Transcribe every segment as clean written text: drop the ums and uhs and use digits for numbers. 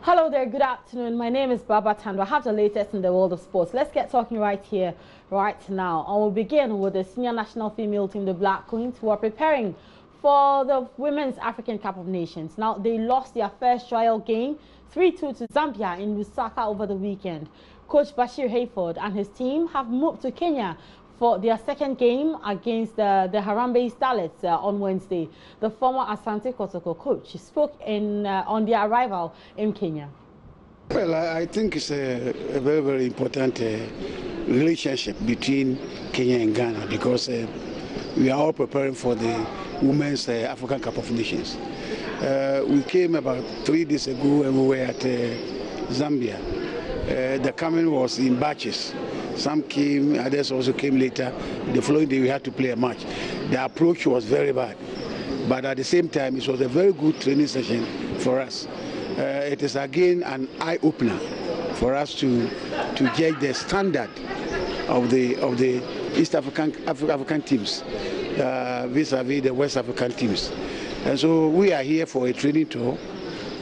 Hello there, good afternoon. My name is Baba Tando. I have the latest in the world of sports. Let's get talking right here, right now. I will begin with the senior national female team, the Black Queens, who are preparing for the Women's African Cup of Nations. Now, they lost their first trial game 3-2 to Zambia in Lusaka over the weekend. Coach Bashir Hayford and his team have moved to Kenya for their second game against the Harambee Starlets on Wednesday. The former Asante Kotoko coach spoke on their arrival in Kenya. Well, I think it's a very, very important relationship between Kenya and Ghana because we are all preparing for the Women's African Cup of Nations. We came about 3 days ago and we were at Zambia. The coming was in batches. Some came, others also came later. The following day we had to play a match. The approach was very bad. But at the same time, it was a very good training session for us. It is again an eye-opener for us to judge the standard of the East African teams vis-a-vis the West African teams. And so we are here for a training tour.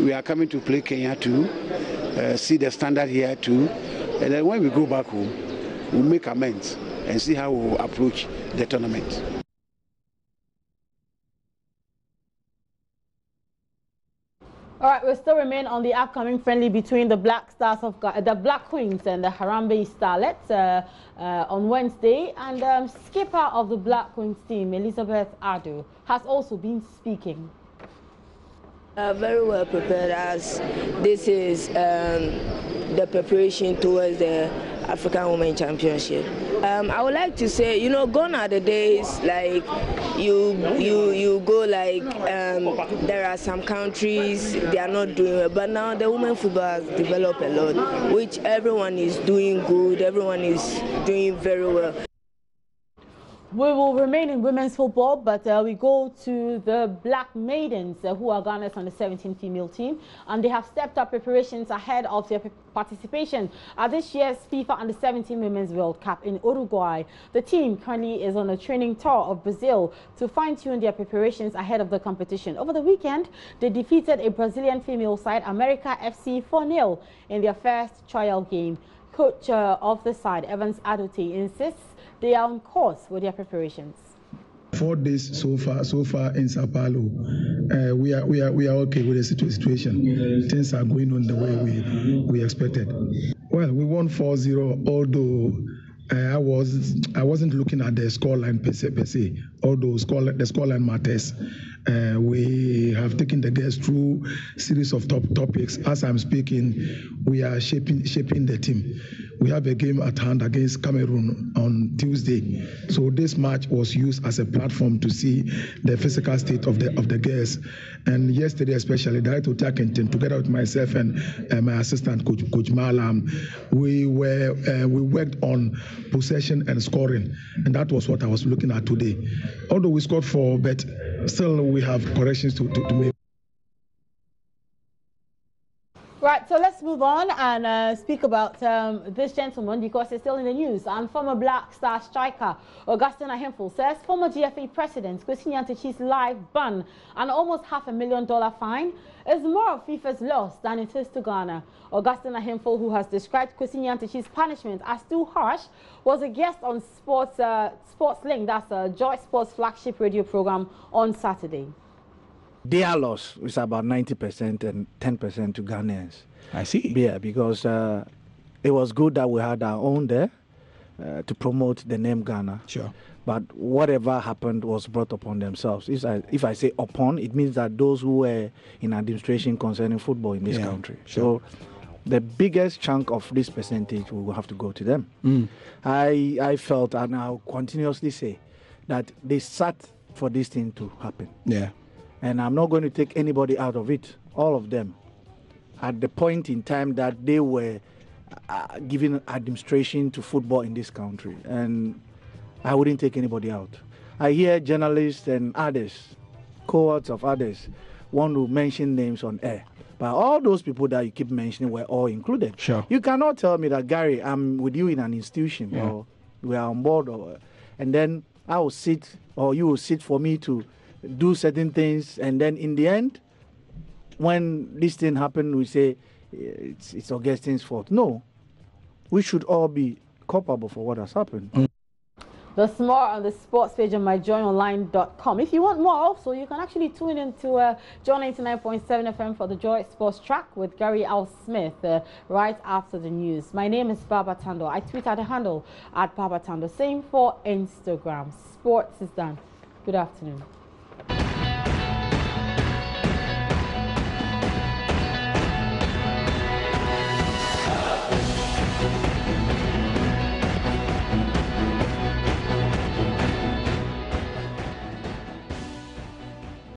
We are coming to play Kenya too, see the standard here too. And then when we go back home, we'll make amends and see how we'll approach the tournament. All right, we still remain on the upcoming friendly between the Black Queens and the Harambee Starlets on Wednesday. And skipper of the Black Queens team, Elizabeth Arden, has also been speaking. Very well prepared, as this is the preparation towards the African Women Championship. I would like to say, you know, gone are the days like you go like there are some countries they are not doing well, but now the women football has developed a lot, which everyone is doing good, everyone is doing very well. We will remain in women's football, but we go to the Black Maidens, who are Ghana's under 17 female team, and they have stepped up preparations ahead of their participation at this year's FIFA under 17 Women's World Cup in Uruguay. The team currently is on a training tour of Brazil to fine-tune their preparations ahead of the competition. Over the weekend, they defeated a Brazilian female side, America FC, 4-0 in their first trial game. Coach of the side, Evans Adote, insists they are on course with their preparations. 4 days so far in Sao Paulo. We are okay with the situation. Things are going on the way we expected. Well, we won 4-0, although I wasn't looking at the scoreline per se. Although the scoreline matters. We have taken the girls through a series of top topics. As I'm speaking, we are shaping the team. We have a game at hand against Cameroon on Tuesday. So this match was used as a platform to see the physical state of the girls. And yesterday, especially, Director Takenton, together with myself and my assistant, Coach Malam, we worked on possession and scoring. And that was what I was looking at today. Although we scored 4, but still we have corrections to make. Right, so let's move on and speak about this gentleman because he's still in the news. And former Black Star striker Augustine Ahemfo says former GFA president Kwesi Nyantakyi's life ban and almost $500,000 fine is more of FIFA's loss than it is to Ghana. Augustine Ahemfo, who has described Kwesi Nyantakyi's punishment as too harsh, was a guest on Sports Link, that's Joy Sports flagship radio program, on Saturday. Their loss is about 90% and 10% to Ghanaians. I see. Yeah, because it was good that we had our own there to promote the name Ghana. Sure. But whatever happened was brought upon themselves. If I say upon, it means that those who were in administration concerning football in this country. Sure. So the biggest chunk of this percentage will have to go to them. I felt, and I'll continuously say, that they sat for this thing to happen. Yeah. And I'm not going to take anybody out of it. All of them, at the point in time that they were giving administration to football in this country. And I wouldn't take anybody out. I hear journalists and others, cohorts of others, want to mention names on air. But all those people that you keep mentioning were all included. Sure. You cannot tell me that, Gary, I'm with you in an institution or we are on board, and then I will sit or you will sit for me to do certain things, and then in the end, when this thing happened, we say it's Augustine's fault. No, we should all be culpable for what has happened. There's more on the sports page on myjoyonline.com. If you want more also, you can actually tune into Joy 99.7 FM for the Joy Sports track with Gary L. Smith right after the news. My name is Baba Tando. I tweet at the handle at Baba Tando. Same for Instagram. Sports is done. Good afternoon.